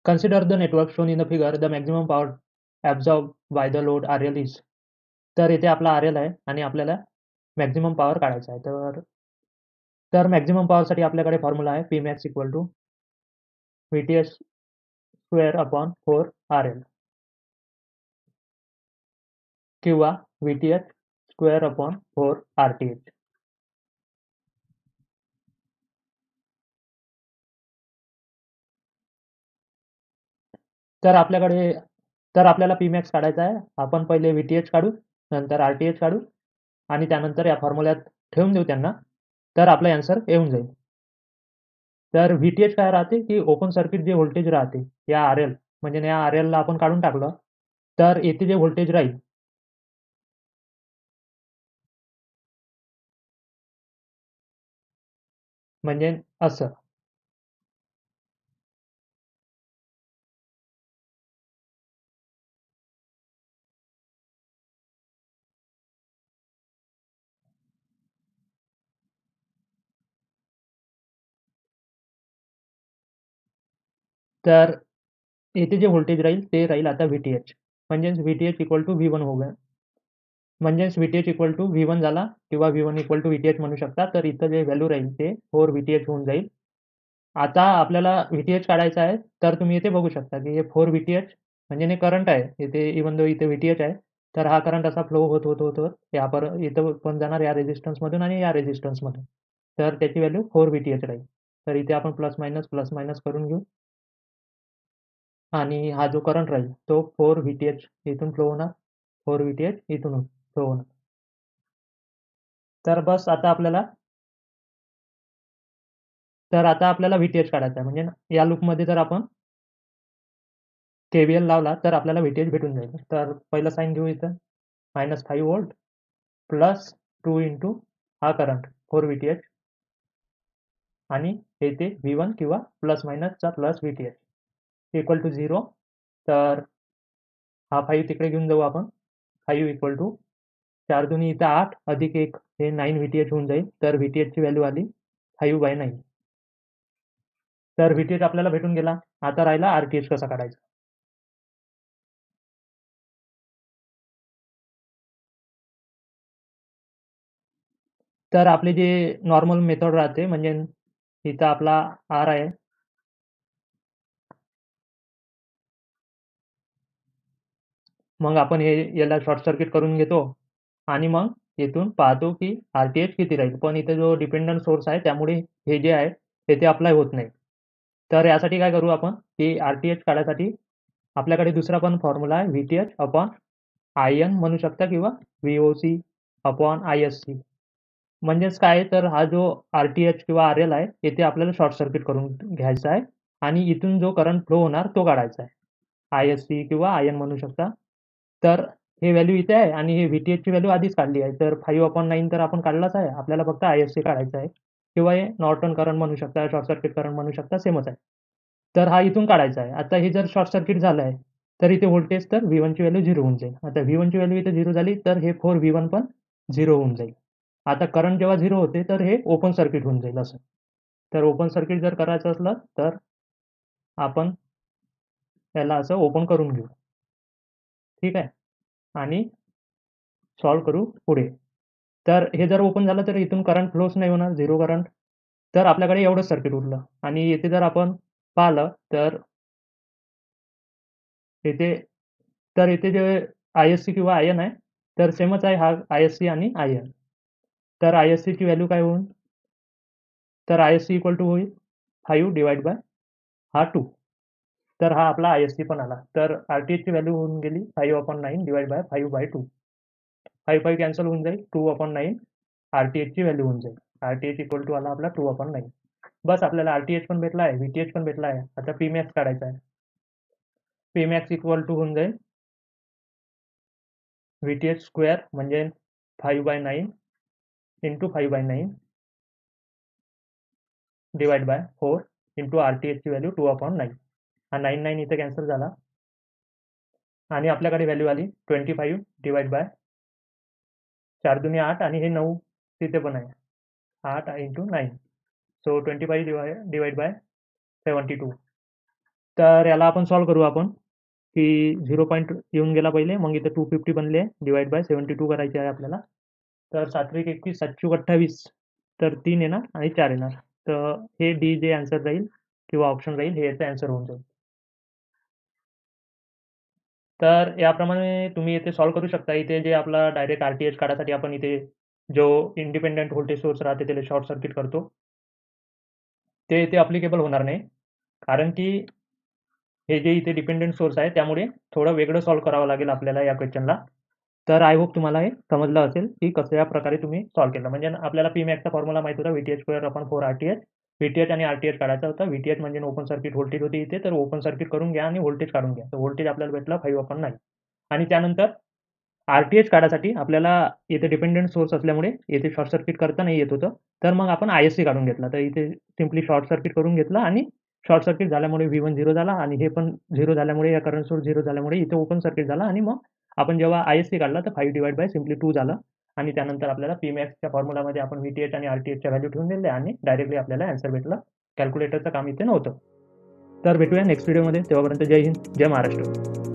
Consider the network shown in the figure the maximum power absorb by the load RL is. तर इथे आपला RL आहे आणि आपल्याला मॅक्सिमम पॉवर काढायचा आहे. तर तर मॅक्सिमम पॉवरसाठी आपल्याकडे फॉर्म्युला आहे Pmax = VTH² 4 RL किंवा VTH² 4 RTH. तर आपल्याला Pmax काढायचा आहे. आपण पहिले VTH काढू, नंतर RTH काढू आणि त्यानंतर या फॉर्म्युल्यात ठेवून देऊ त्यांना. तर आपला ॲन्सर येऊन जाईल. तर VTH काय राहते, की ओपन सर्किट जे व्होल्टेज राहते, या RL म्हणजे या RLला आपण काढून टाकलं, तर येथे जे व्होल्टेज राहील म्हणजे असं. तर येथे जे व्होल्टेज राहील ते राहील आता VTH. म्हणजेच VTH = V1 हो गया. म्हणजेच VTH = V1 झाला किंवा V1 = VTH म्हणू शकता. तर इथं जे व्हॅल्यू राहील ते 4 VTH होऊन जाईल. आता आपल्याला VTH काढायचा आहे, तर तुम्ही इथे बघू शकता, की हे 4 VTH म्हणजे हे करंट आहे. इथे इव्हन दो इथे VTH आहे, तर हा करंट असा फ्लो होत इथं पण जाणार या रेझिस्टन्समधून आणि या रेझिस्टन्समधून. तर त्याची व्हॅल्यू 4 VTH राहील. तर इथे आपण प्लस मायनस करून घेऊ आणि हा जो करंट राहील तो 4 VTH इथून फ्लो होणार, 4 VTH इथून फ्लो होणार. तर बस आता आपल्याला VTH काढायचा आहे. म्हणजे या लूपमध्ये जर आपण KVL लावला तर आपल्याला VTH भेटून जाईल. तर पहिलं साइन घेऊ इथं -5 व्होल्ट प्लस 2 इंटू हा करंट 4 VTH आणि येथे V1 किंवा प्लस मायनसचा प्लस VTH इक्वल टू 0. तर हा 5 तिकडे घेऊन जाऊ आपण. 5 इक्वल टू 4 दुनी इथं 8 अधिक 1 हे 9 VTH होऊन जाईल. तर VTHची व्हॅल्यू आली 5/9. तर VTH आपल्याला भेटून गेला. आता राहिला RTH कसा काढायचा. तर आपली जी नॉर्मल मेथड राहते म्हणजे इथं आपला R आहे. मग आपण याला शॉर्ट सर्किट करून घेतो आणि मग इथून पाहतो की RTH किती राहील. पण इथे जो डिपेंडंट सोर्स आहे त्यामुळे हे जे आहे ते अप्लाय होत नाही. तर यासाठी काय करू आपण, की RTH काढायसाठी आपल्याकडे दुसरा पण फॉर्म्युला आहे VTH/IN म्हणू शकता किंवा VOC/ISC. म्हणजेच काय तर हा जो RTH किंवा RL आहे येथे आपल्याला शॉर्ट सर्किट करून घ्यायचा आहे आणि इथून जो करंट फ्लो होणार तो काढायचा आहे. ISC किंवा IN म्हणू शकता. तर हे व्हॅल्यू इथे आहे आणि हे VTHची व्हॅल्यू आधीच काढली आहे. तर 5/9 तर आपण काढलाच आहे. आपल्याला फक्त ISC काढायचा आहे किंवा हे नॉर्टन करंट म्हणू शकता, शॉर्ट सर्किट करंट म्हणू शकता, सेमच आहे. तर हा इथून काढायचा आहे. आता हे जर शॉर्ट सर्किट झालं आहे, तर इथे व्होल्टेज तर V1 ची व्हॅल्यू 0 होऊन जाईल. आता V1 ची व्हॅल्यू इथे 0 झाली, तर हे 4 V1 पण 0 होऊन जाईल. आता करंट जेव्हा 0 होते, तर हे ओपन सर्किट होऊन जाईल असं. तर ओपन सर्किट जर करायचं असलं, तर आपण याला असं ओपन करून घेऊ. ठीक आहे. आणि सॉल्व्ह करू पुढे. तर हे जर ओपन झालं तर इथून करंट फ्लोच नाही होणार, 0 करंट. तर आपल्याकडे एवढंच सर्किट उरलं आणि येथे जर आपण पाहिलं तर येथे येथे जे ISC किंवा IN आहे, तर सेमच आहे हा ISC आणि IN. तर ISCची व्हॅल्यू काय होईल? तर ISC इक्वल टू होईल 5/2. तर हा आपला ISC पण आला. तर RTHची व्हॅल्यू होऊन गेली 5/9/5/2. 5 कॅन्सल होऊन जाईल. 2/9 RTHची व्हॅल्यू होऊन जाईल. RTH इक्वल टू आला आपला 2/9. बस आपल्याला RTH पण भेटला आहे, VTH पण भेटला आहे. आता Pmax काढायचा आहे. Pmax इक्वल टू होऊन जाईल VTH² म्हणजे 5/9 इंटू 5/9 डिवाइड बाय 4 इंटू RTHची व्हॅल्यू 2/9. हा 9 इथे कॅन्सल झाला आणि आपल्याकडे व्हॅल्यू आली 25 डिवाइड बाय 4 दुनी 8 आणि हे 9 तिथे पण आहे. 8 इंटू 9. So 25 divide by 72. तर याला आपण सॉल्व्ह करू आपण, की 0 पॉइंट येऊन गेला पहिले, मग इथे 250 बनले, डिव्हाईड बाय 72 करायचे आहे आपल्याला. तर 7 21, 7 28, तर 3 येणार आणि 4 येणार. तर हे डी जे आन्सर राहील किंवा ऑप्शन राहील, हे याचं आन्सर होऊन जाईल. तर याप्रमाणे तुम्ही इथे सॉल्व्ह करू शकता. इथे जे आपला डायरेक्ट आर-टी-एच काढायसाठी आपण इथे जो इंडिपेंडंट व्होल्टेज सोर्स राहते त्याला शॉर्ट सर्किट करतो. ते इथे ॲप्लिकेबल होणार नाही. कारण की हे जे इथे डिपेंडंट सोर्स आहे त्यामुळे थोडं वेगळं सॉल्व्ह करावं लागेल आपल्याला या क्वेश्चनला. तर आय होप तुम्हाला हे समजलं असेल, की कशा प्रकारे तुम्ही सॉल्व्ह केलं. म्हणजे आपल्याला पी-मॅक्सचा फॉर्म्युला माहीत होता VTH2/4 RTH. VTH आणि RTH काढायचा होता. VTH म्हणजे ओपन सर्किट व्होल्टेज होते इथे, तर ओपन सर्किट करून घ्या आणि व्होल्टेज काढून घ्या. तर व्होल्टेज आपल्याला भेटला 5/9 आणि त्यानंतर RTH काढायसाठी आपल्याला इथे डिपेंडंट सोर्स असल्यामुळे इथे शॉर्ट सर्किट करता नाही येत होतं. तर मग आपण ISC काढून घेतला. तर इथे सिम्पली शॉर्ट सर्किट करून घेतला आणि शॉर्ट सर्किट झाल्यामुळे V1 0 झाला आणि हे पण 0 झाल्यामुळे या करंट सोर्स 0 झाल्यामुळे इथे ओपन सर्किट झाला आणि मग आपण जेव्हा ISC काढला तर 5 सिम्पली 2 झालं आणि त्यानंतर आपल्याला पी-मॅक्सच्या फॉर्म्युलामध्ये आपण VTH आणि RTHच्या व्हॅल्यू ठेवून दिल्या आणि डायरेक्टली आपल्याला आन्सर भेटला. कॅल्क्युलेटरचं काम इथे नव्हतं. तर भेटूया नेक्स्ट व्हिडिओमध्ये. तेव्हापर्यंत जय हिंद, जय महाराष्ट्र.